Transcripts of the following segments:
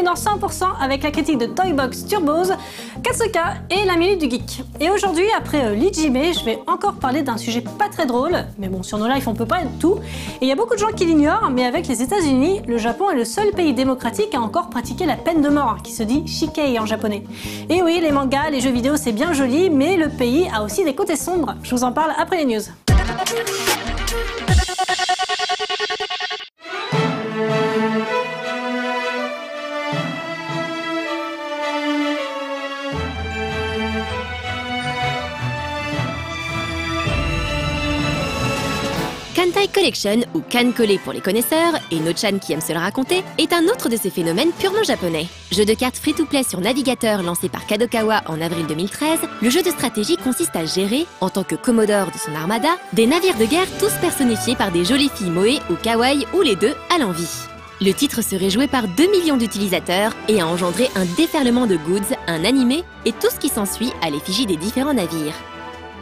bienvenue dans 100% avec la critique de Toybox Turbos, Katsuka et la Minute du Geek. Et aujourd'hui, après l'Ijime, je vais encore parler d'un sujet pas très drôle, mais bon, sur nos lives on peut pas être tout, et il y a beaucoup de gens qui l'ignorent, mais avec les États-Unis, le Japon est le seul pays démocratique à encore pratiquer la peine de mort, qui se dit Shikei en japonais. Et oui, les mangas, les jeux vidéo, c'est bien joli, mais le pays a aussi des côtés sombres. Je vous en parle après les news. Kantai Collection, ou Kan-Kole pour les connaisseurs, et Nochan qui aime se le raconter, est un autre de ces phénomènes purement japonais. Jeu de cartes free-to-play sur navigateur lancé par Kadokawa en avril 2013, le jeu de stratégie consiste à gérer, en tant que commodore de son armada, des navires de guerre tous personnifiés par des jolies filles moe ou kawaii ou les deux à l'envie. Le titre serait joué par 2 millions d'utilisateurs et a engendré un déferlement de goods, un animé et tout ce qui s'ensuit à l'effigie des différents navires.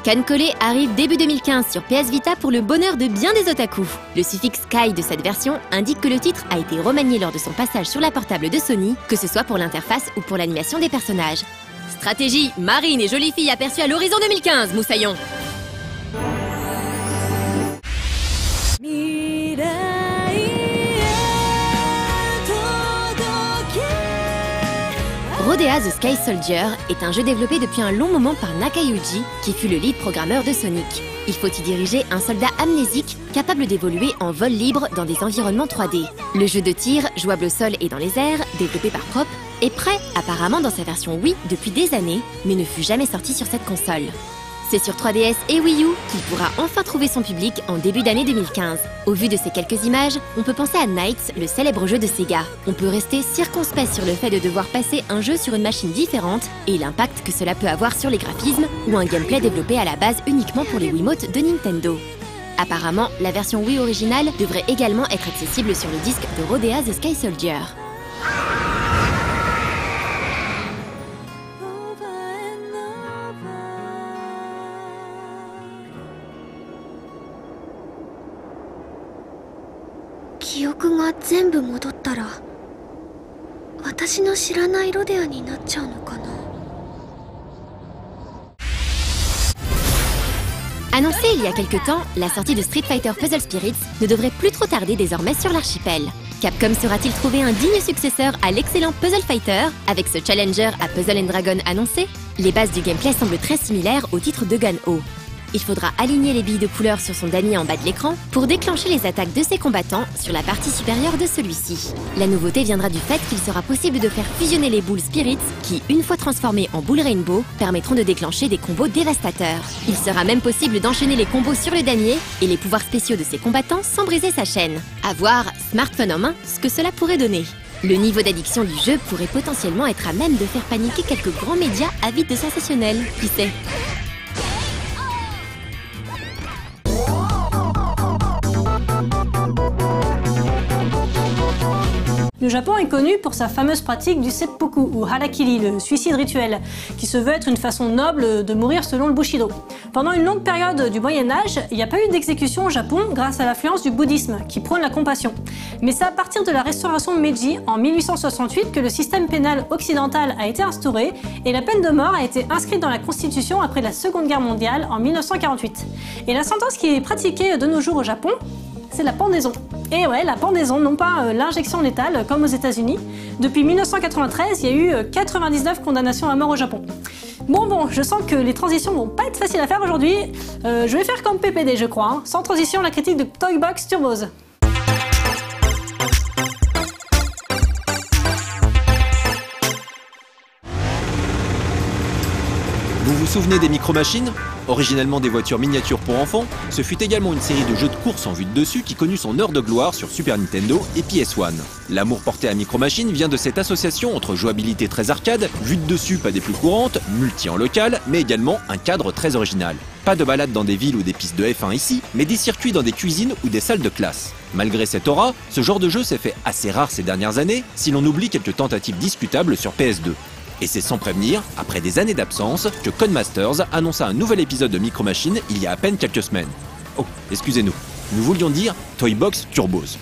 Kan-Kole arrive début 2015 sur PS Vita pour le bonheur de bien des otaku. Le suffixe Kai de cette version indique que le titre a été remanié lors de son passage sur la portable de Sony, que ce soit pour l'interface ou pour l'animation des personnages. Stratégie, marine et jolie fille aperçue à l'horizon 2015, moussaillon. Rodea The Sky Soldier est un jeu développé depuis un long moment par Nakayuji, qui fut le lead programmeur de Sonic. Il faut y diriger un soldat amnésique capable d'évoluer en vol libre dans des environnements 3D. Le jeu de tir, jouable au sol et dans les airs, développé par Prop, est prêt apparemment dans sa version Wii depuis des années, mais ne fut jamais sorti sur cette console. C'est sur 3DS et Wii U qu'il pourra enfin trouver son public en début d'année 2015. Au vu de ces quelques images, on peut penser à Knights, le célèbre jeu de Sega. On peut rester circonspect sur le fait de devoir passer un jeu sur une machine différente et l'impact que cela peut avoir sur les graphismes ou un gameplay développé à la base uniquement pour les Wiimotes de Nintendo. Apparemment, la version Wii originale devrait également être accessible sur le disque de Rodea The Sky Soldier. Annoncé il y a quelques temps, la sortie de Street Fighter Puzzle Spirits ne devrait plus trop tarder désormais sur l'archipel. Capcom saura-t-il trouver un digne successeur à l'excellent Puzzle Fighter avec ce challenger à Puzzle & Dragon annoncé? Les bases du gameplay semblent très similaires au titre de Gun-Oh. Il faudra aligner les billes de couleur sur son damier en bas de l'écran pour déclencher les attaques de ses combattants sur la partie supérieure de celui-ci. La nouveauté viendra du fait qu'il sera possible de faire fusionner les boules Spirits qui, une fois transformées en boules Rainbow, permettront de déclencher des combos dévastateurs. Il sera même possible d'enchaîner les combos sur le damier et les pouvoirs spéciaux de ses combattants sans briser sa chaîne. À voir, smartphone en main, ce que cela pourrait donner. Le niveau d'addiction du jeu pourrait potentiellement être à même de faire paniquer quelques grands médias avides de sensationnel, qui sait. Le Japon est connu pour sa fameuse pratique du seppuku ou harakiri, le suicide rituel, qui se veut être une façon noble de mourir selon le Bushido. Pendant une longue période du Moyen-Âge, il n'y a pas eu d'exécution au Japon grâce à l'influence du bouddhisme, qui prône la compassion. Mais c'est à partir de la restauration Meiji en 1868 que le système pénal occidental a été instauré et la peine de mort a été inscrite dans la Constitution après la Seconde Guerre mondiale en 1948. Et la sentence qui est pratiquée de nos jours au Japon, c'est la pendaison. Et ouais, la pendaison, non pas l'injection létale comme aux États-Unis. Depuis 1993, il y a eu 99 condamnations à mort au Japon. Bon, je sens que les transitions vont pas être faciles à faire aujourd'hui. Je vais faire comme PPD, je crois. Hein. Sans transition, la critique de Toybox Turbos. Vous vous souvenez des Micro Machines? Originellement des voitures miniatures pour enfants, ce fut également une série de jeux de course en vue de dessus qui connut son heure de gloire sur Super Nintendo et PS1. L'amour porté à Micro Machines vient de cette association entre jouabilité très arcade, vue de dessus pas des plus courantes, multi en local, mais également un cadre très original. Pas de balade dans des villes ou des pistes de F1 ici, mais des circuits dans des cuisines ou des salles de classe. Malgré cette aura, ce genre de jeu s'est fait assez rare ces dernières années, si l'on oublie quelques tentatives discutables sur PS2. Et c'est sans prévenir, après des années d'absence, que Codemasters annonça un nouvel épisode de Micro Machines il y a à peine quelques semaines. Oh, excusez-nous, nous voulions dire Toybox Turbos.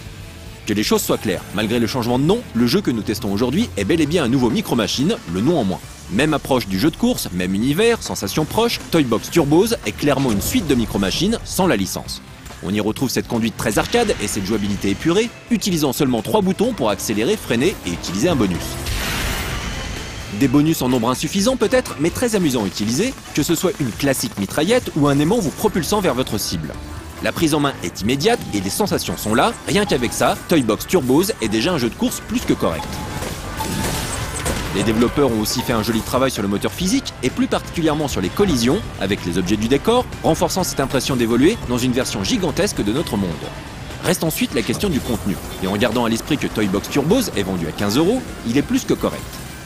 Que les choses soient claires, malgré le changement de nom, le jeu que nous testons aujourd'hui est bel et bien un nouveau Micro Machines, le nom en moins. Même approche du jeu de course, même univers, sensations proches, Toy Box Turbos est clairement une suite de Micro Machines sans la licence. On y retrouve cette conduite très arcade et cette jouabilité épurée, utilisant seulement 3 boutons pour accélérer, freiner et utiliser un bonus. Des bonus en nombre insuffisant peut-être, mais très amusant à utiliser, que ce soit une classique mitraillette ou un aimant vous propulsant vers votre cible. La prise en main est immédiate et les sensations sont là, rien qu'avec ça, Toy Box Turbos est déjà un jeu de course plus que correct. Les développeurs ont aussi fait un joli travail sur le moteur physique et plus particulièrement sur les collisions avec les objets du décor, renforçant cette impression d'évoluer dans une version gigantesque de notre monde. Reste ensuite la question du contenu, et en gardant à l'esprit que Toy Box Turbos est vendu à 15 €, il est plus que correct.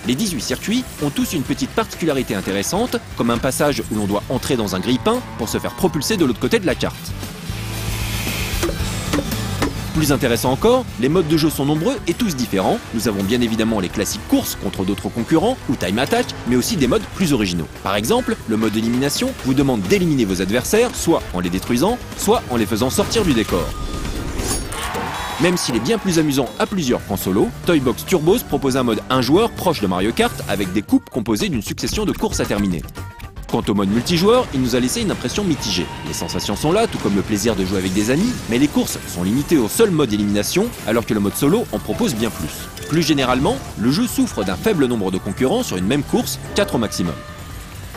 Les 18 circuits ont tous une petite particularité intéressante, comme un passage où l'on doit entrer dans un grille-pain pour se faire propulser de l'autre côté de la carte. Plus intéressant encore, les modes de jeu sont nombreux et tous différents. Nous avons bien évidemment les classiques courses contre d'autres concurrents ou time attack, mais aussi des modes plus originaux. Par exemple, le mode élimination vous demande d'éliminer vos adversaires, soit en les détruisant, soit en les faisant sortir du décor. Même s'il est bien plus amusant à plusieurs qu'en solo, Toy Box Turbos propose un mode 1 joueur proche de Mario Kart avec des coupes composées d'une succession de courses à terminer. Quant au mode multijoueur, il nous a laissé une impression mitigée. Les sensations sont là, tout comme le plaisir de jouer avec des amis, mais les courses sont limitées au seul mode élimination, alors que le mode solo en propose bien plus. Plus généralement, le jeu souffre d'un faible nombre de concurrents sur une même course, 4 au maximum.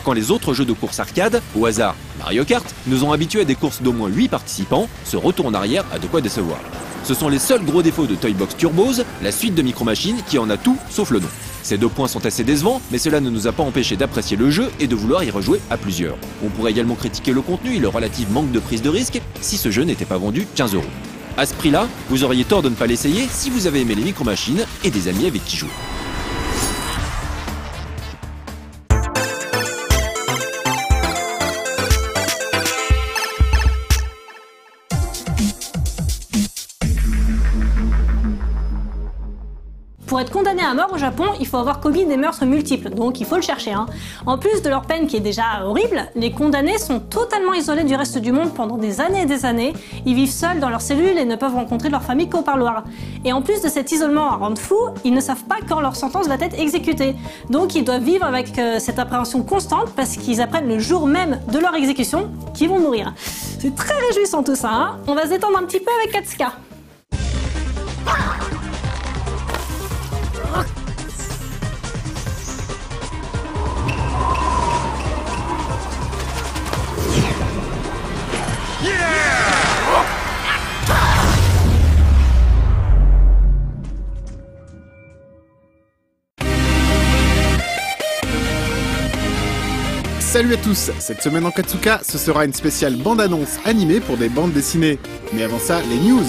Quand les autres jeux de course arcade, au hasard Mario Kart, nous ont habitués à des courses d'au moins 8 participants, ce retour en arrière a de quoi décevoir. Ce sont les seuls gros défauts de Toy Box Turbos, la suite de Micro Machines qui en a tout sauf le nom. Ces 2 points sont assez décevants, mais cela ne nous a pas empêché d'apprécier le jeu et de vouloir y rejouer à plusieurs. On pourrait également critiquer le contenu et le relatif manque de prise de risque si ce jeu n'était pas vendu 15 €. À ce prix-là, vous auriez tort de ne pas l'essayer si vous avez aimé les Micro Machines et des amis avec qui jouer. Pour être condamné à mort au Japon, il faut avoir commis des meurtres multiples, donc il faut le chercher. En plus de leur peine qui est déjà horrible, les condamnés sont totalement isolés du reste du monde pendant des années et des années. Ils vivent seuls dans leurs cellules et ne peuvent rencontrer leur famille qu'au parloir. Et en plus de cet isolement à rendre fou, ils ne savent pas quand leur sentence va être exécutée. Donc ils doivent vivre avec cette appréhension constante parce qu'ils apprennent le jour même de leur exécution qu'ils vont mourir. C'est très réjouissant tout ça. On va se détendre un petit peu avec Katsuka. Salut à tous, cette semaine en Katsuka, ce sera une spéciale bande-annonce animée pour des bandes dessinées. Mais avant ça, les news.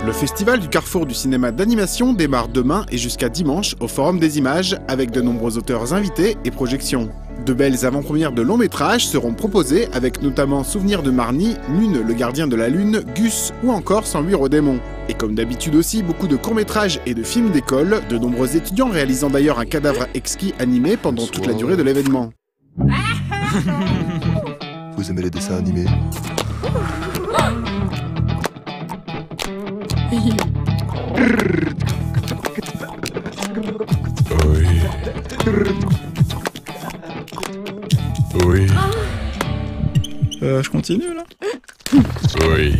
Le festival du Carrefour du cinéma d'animation démarre demain et jusqu'à dimanche au Forum des Images avec de nombreux auteurs invités et projections. De belles avant-premières de longs métrages seront proposées avec notamment Souvenir de Marnie, Lune, le gardien de la lune, Gus ou encore 108 Rodémon. Et comme d'habitude aussi, beaucoup de courts-métrages et de films d'école, de nombreux étudiants réalisant d'ailleurs un cadavre exquis animé pendant toute la durée de l'événement. Vous aimez les dessins animés? Oui. Oui. Je continue là? Oui.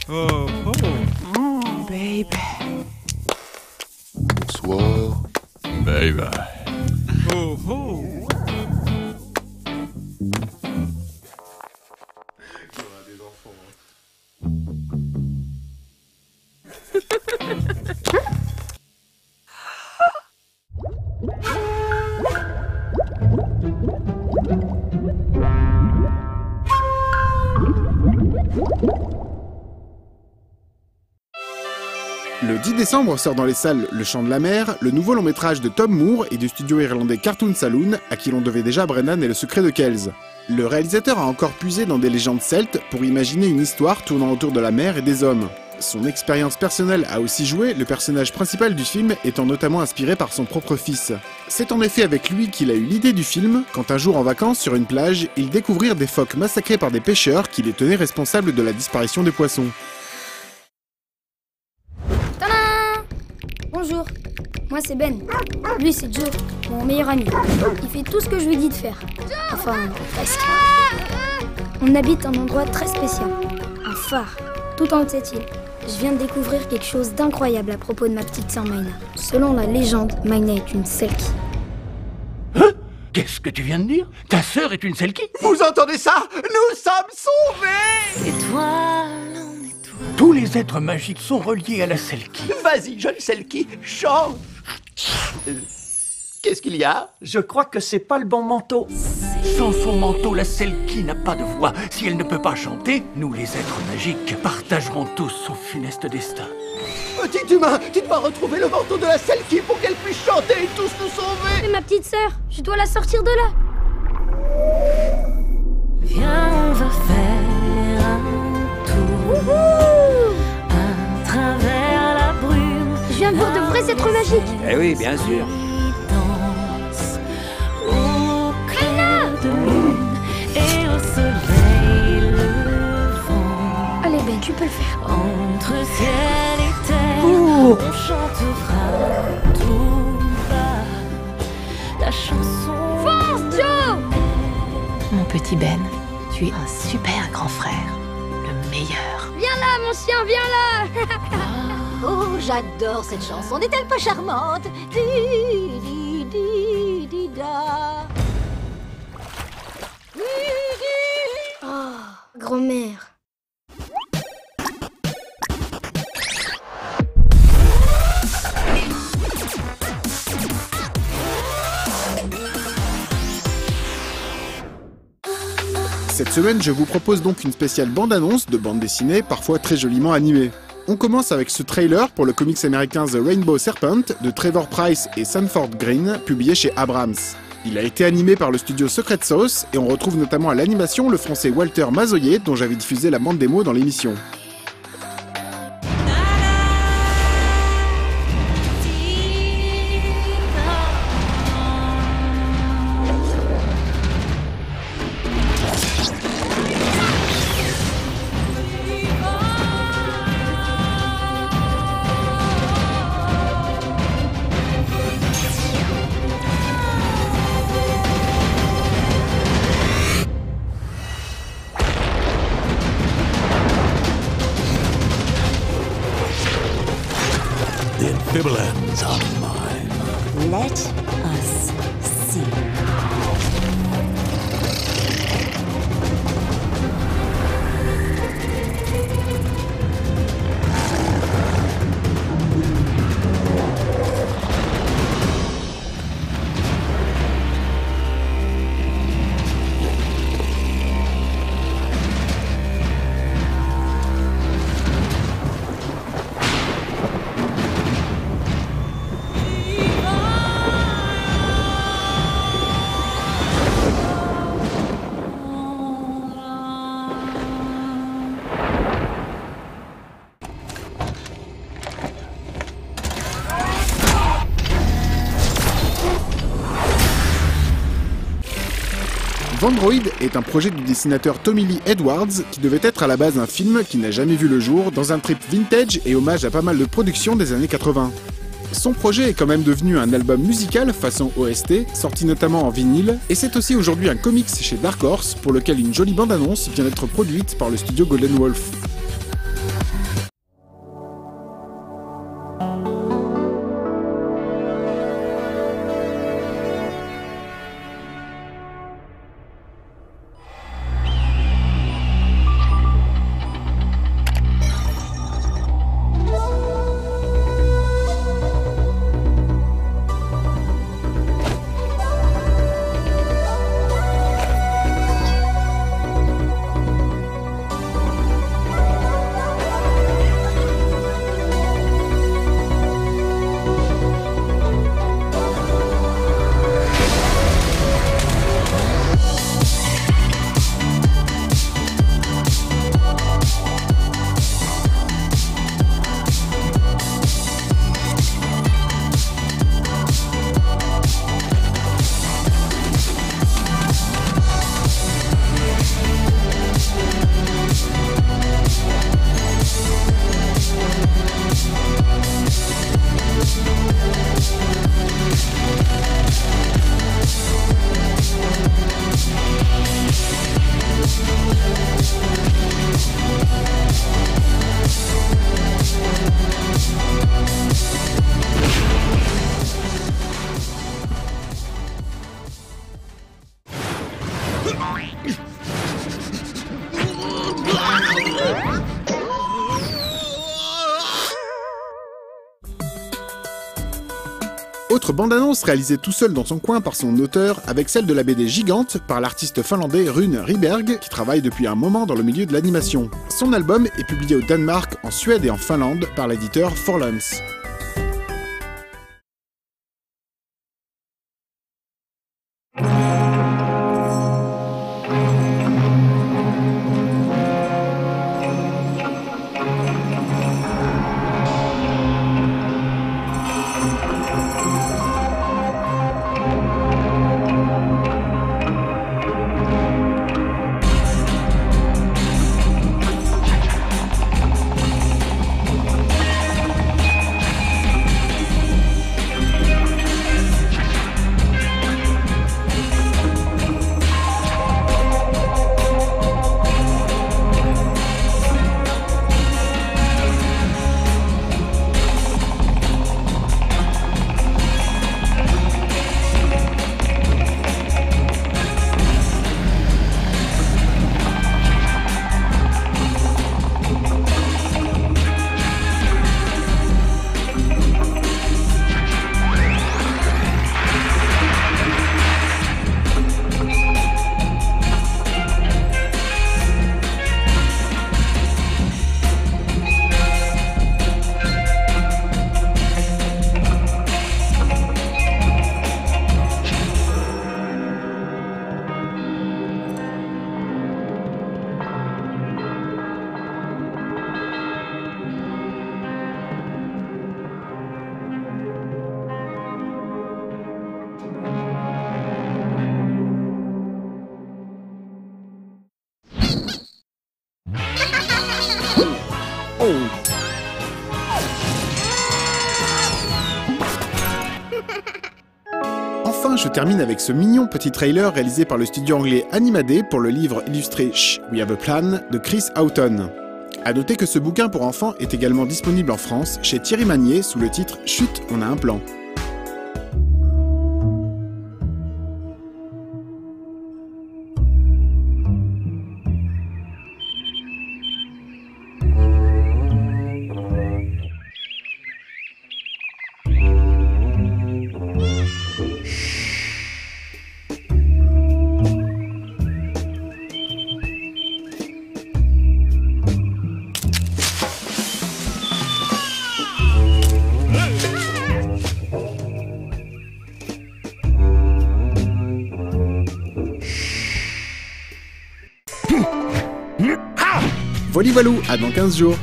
Oh, oh. Oh, baby. Bonsoir. Bye bye. Oh, oh. Le 10 décembre sort dans les salles Le Chant de la Mer, le nouveau long métrage de Tom Moore et du studio irlandais Cartoon Saloon, à qui l'on devait déjà Brennan et le secret de Kells. Le réalisateur a encore puisé dans des légendes celtes pour imaginer une histoire tournant autour de la mer et des hommes. Son expérience personnelle a aussi joué, le personnage principal du film étant notamment inspiré par son propre fils. C'est en effet avec lui qu'il a eu l'idée du film, quand un jour en vacances sur une plage, ils découvrirent des phoques massacrés par des pêcheurs qui les tenaient responsables de la disparition des poissons. Tadam! Bonjour, moi c'est Ben. Lui c'est Joe, mon meilleur ami. Il fait tout ce que je lui dis de faire. Enfin, presque. On habite un endroit très spécial, un phare, tout en haut de cette île. Je viens de découvrir quelque chose d'incroyable à propos de ma petite sœur Maina. Selon la légende, Maina est une Selkie. Hein? Qu'est-ce que tu viens de dire? Ta sœur est une Selkie? Vous entendez ça? Nous sommes sauvés! Tous les êtres magiques sont reliés à la Selkie. Vas-y, jeune Selkie, chante! Qu'est-ce qu'il y a? Je crois que c'est pas le bon manteau. Sans son manteau, la Selkie n'a pas de voix. Si elle ne peut pas chanter, nous les êtres magiques partagerons tous son funeste destin. Petit humain, tu dois retrouver le manteau de la Selkie pour qu'elle puisse chanter et tous nous sauver! C'est ma petite sœur, je dois la sortir de là. Viens, on va faire un tour à travers la brume. Je viens de voir de vrais êtres magiques. Eh oui, bien sûr. De lune et au soleil levant. Allez Ben, tu peux le faire. Entre ciel et terre, on chantera tout bas la chanson. Fonce, Joe! Mon petit Ben, tu es un super grand frère, le meilleur. Viens là, mon chien, viens là! Oh, j'adore cette chanson, n'est-elle pas charmante? Di, di, di, di, da. Oh, grand-mère. Cette semaine, je vous propose donc une spéciale bande-annonce de bande dessinée, parfois très joliment animée. On commence avec ce trailer pour le comics américain The Rainbow Serpent de Trevor Price et Sanford Greene, publié chez Abrams. Il a été animé par le studio Secret Sauce et on retrouve notamment à l'animation le français Walter Mazoyer dont j'avais diffusé la bande démo dans l'émission. The Amphibians are mine. Let us see. Vendroid est un projet du dessinateur Tommy Lee Edwards qui devait être à la base un film qui n'a jamais vu le jour dans un trip vintage et hommage à pas mal de productions des années 80. Son projet est quand même devenu un album musical façon OST, sorti notamment en vinyle, et c'est aussi aujourd'hui un comics chez Dark Horse pour lequel une jolie bande-annonce vient d'être produite par le studio Golden Wolf. autre bande-annonce réalisée tout seul dans son coin par son auteur, avec celle de la BD Gigante par l'artiste finlandais Rune Ryberg, qui travaille depuis un moment dans le milieu de l'animation. Son album est publié au Danemark, en Suède et en Finlande par l'éditeur Forlans. Enfin, je termine avec ce mignon petit trailer réalisé par le studio anglais Animadé pour le livre illustré Shh, We Have a Plan de Chris Houghton. A noter que ce bouquin pour enfants est également disponible en France chez Thierry Magnier sous le titre Chut, on a un plan. Voilà, à dans 15 jours.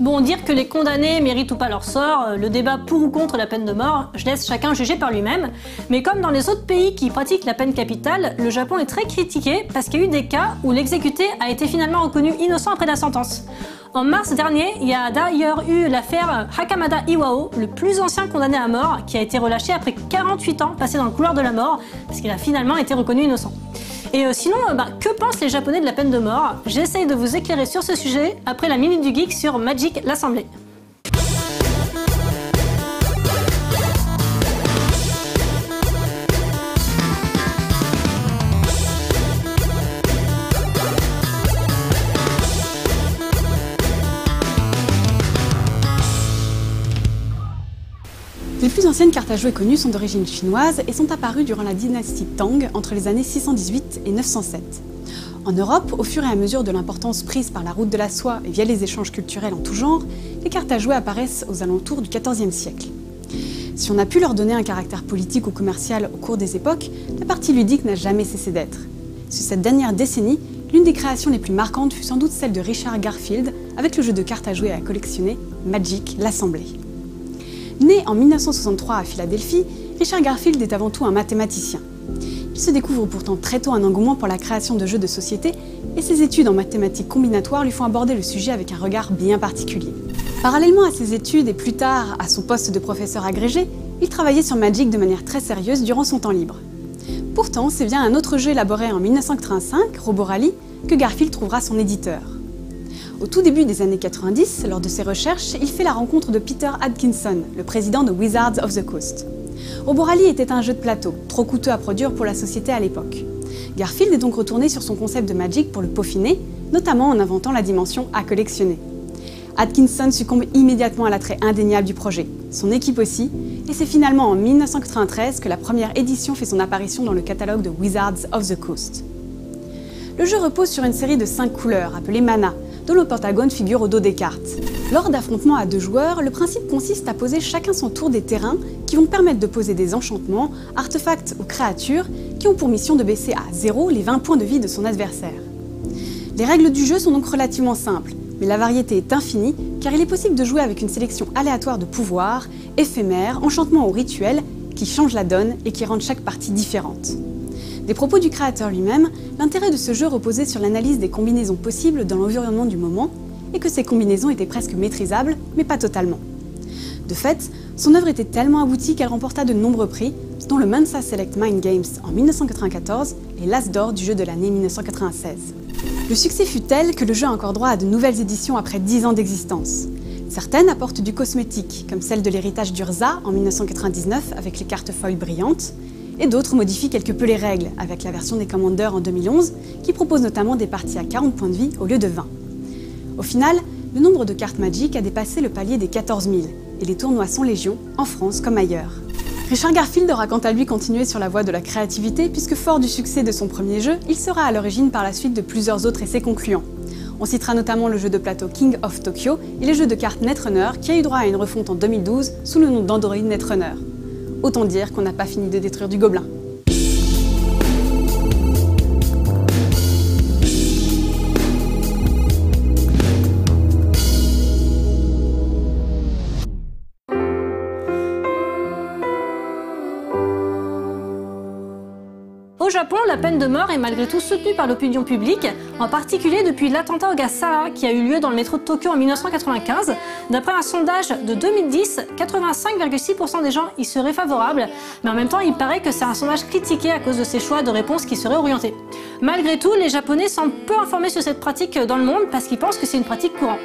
Bon, dire que les condamnés méritent ou pas leur sort, le débat pour ou contre la peine de mort, je laisse chacun juger par lui-même, mais comme dans les autres pays qui pratiquent la peine capitale, le Japon est très critiqué parce qu'il y a eu des cas où l'exécuté a été finalement reconnu innocent après la sentence. En mars dernier, il y a d'ailleurs eu l'affaire Hakamada Iwao, le plus ancien condamné à mort, qui a été relâché après 48 ans passés dans le couloir de la mort, parce qu'il a finalement été reconnu innocent. Et sinon, que pensent les Japonais de la peine de mort? J'essaye de vous éclairer sur ce sujet après la Minute du Geek sur Magic l'Assemblée. Les plus anciennes cartes à jouer connues sont d'origine chinoise et sont apparues durant la dynastie Tang entre les années 618 et 907. En Europe, au fur et à mesure de l'importance prise par la route de la soie et via les échanges culturels en tout genre, les cartes à jouer apparaissent aux alentours du XIVe siècle. Si on a pu leur donner un caractère politique ou commercial au cours des époques, la partie ludique n'a jamais cessé d'être. Sur cette dernière décennie, l'une des créations les plus marquantes fut sans doute celle de Richard Garfield avec le jeu de cartes à jouer et à collectionner Magic l'Assemblée. Né en 1963 à Philadelphie, Richard Garfield est avant tout un mathématicien. Il se découvre pourtant très tôt un engouement pour la création de jeux de société et ses études en mathématiques combinatoires lui font aborder le sujet avec un regard bien particulier. Parallèlement à ses études et plus tard à son poste de professeur agrégé, il travaillait sur Magic de manière très sérieuse durant son temps libre. Pourtant, c'est bien un autre jeu élaboré en 1985, Robo Rally, que Garfield trouvera son éditeur. Au tout début des années 90, lors de ses recherches, il fait la rencontre de Peter Adkison, le président de Wizards of the Coast. Robo Rally était un jeu de plateau, trop coûteux à produire pour la société à l'époque. Garfield est donc retourné sur son concept de Magic pour le peaufiner, notamment en inventant la dimension à collectionner. Atkinson succombe immédiatement à l'attrait indéniable du projet, son équipe aussi, et c'est finalement en 1993 que la première édition fait son apparition dans le catalogue de Wizards of the Coast. Le jeu repose sur une série de 5 couleurs, appelées mana, dont le pentagone figure au dos des cartes. Lors d'affrontements à 2 joueurs, le principe consiste à poser chacun son tour des terrains qui vont permettre de poser des enchantements, artefacts ou créatures qui ont pour mission de baisser à 0 les 20 points de vie de son adversaire. Les règles du jeu sont donc relativement simples, mais la variété est infinie car il est possible de jouer avec une sélection aléatoire de pouvoirs, éphémères, enchantements ou rituels qui changent la donne et qui rendent chaque partie différente. Des propos du créateur lui-même, l'intérêt de ce jeu reposait sur l'analyse des combinaisons possibles dans l'environnement du moment et que ces combinaisons étaient presque maîtrisables, mais pas totalement. De fait, son œuvre était tellement aboutie qu'elle remporta de nombreux prix, dont le Mensa Select Mind Games en 1994 et l'As d'or du jeu de l'année 1996. Le succès fut tel que le jeu a encore droit à de nouvelles éditions après 10 ans d'existence. Certaines apportent du cosmétique, comme celle de l'héritage d'Urza en 1999 avec les cartes foil brillantes, et d'autres modifient quelque peu les règles, avec la version des Commander en 2011, qui propose notamment des parties à 40 points de vie au lieu de 20. Au final, le nombre de cartes Magic a dépassé le palier des 14 000, et les tournois sont légion, en France comme ailleurs. Richard Garfield aura quant à lui continué sur la voie de la créativité, puisque fort du succès de son premier jeu, il sera à l'origine par la suite de plusieurs autres essais concluants. On citera notamment le jeu de plateau King of Tokyo et les jeux de cartes Netrunner, qui a eu droit à une refonte en 2012 sous le nom d'Android Netrunner. Autant dire qu'on n'a pas fini de détruire du gobelin. Au Japon, la peine de mort est malgré tout soutenue par l'opinion publique, en particulier depuis l'attentat au gaz Sara qui a eu lieu dans le métro de Tokyo en 1995. D'après un sondage de 2010, 85,6% des gens y seraient favorables, mais en même temps il paraît que c'est un sondage critiqué à cause de ses choix de réponses qui seraient orientés. Malgré tout, les Japonais semblent peu informés sur cette pratique dans le monde parce qu'ils pensent que c'est une pratique courante.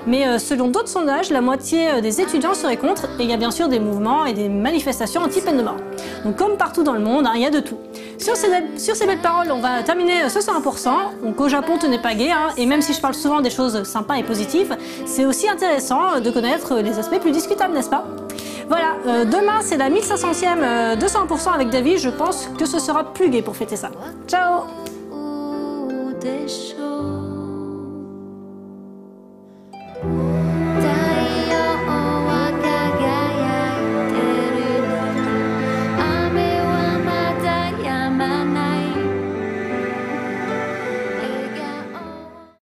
Mais selon d'autres sondages, la moitié des étudiants seraient contre, et il y a bien sûr des mouvements et des manifestations anti-peine de mort. Donc comme partout dans le monde, il y a de tout. Sur ces belles paroles, on va terminer ce 101%. Donc au Japon, tenez pas gai, et même si je parle souvent des choses sympas et positives, c'est aussi intéressant de connaître les aspects plus discutables, n'est-ce pas? Voilà, demain c'est la 1500e de 100% avec David, je pense que ce sera plus gai pour fêter ça. Ciao!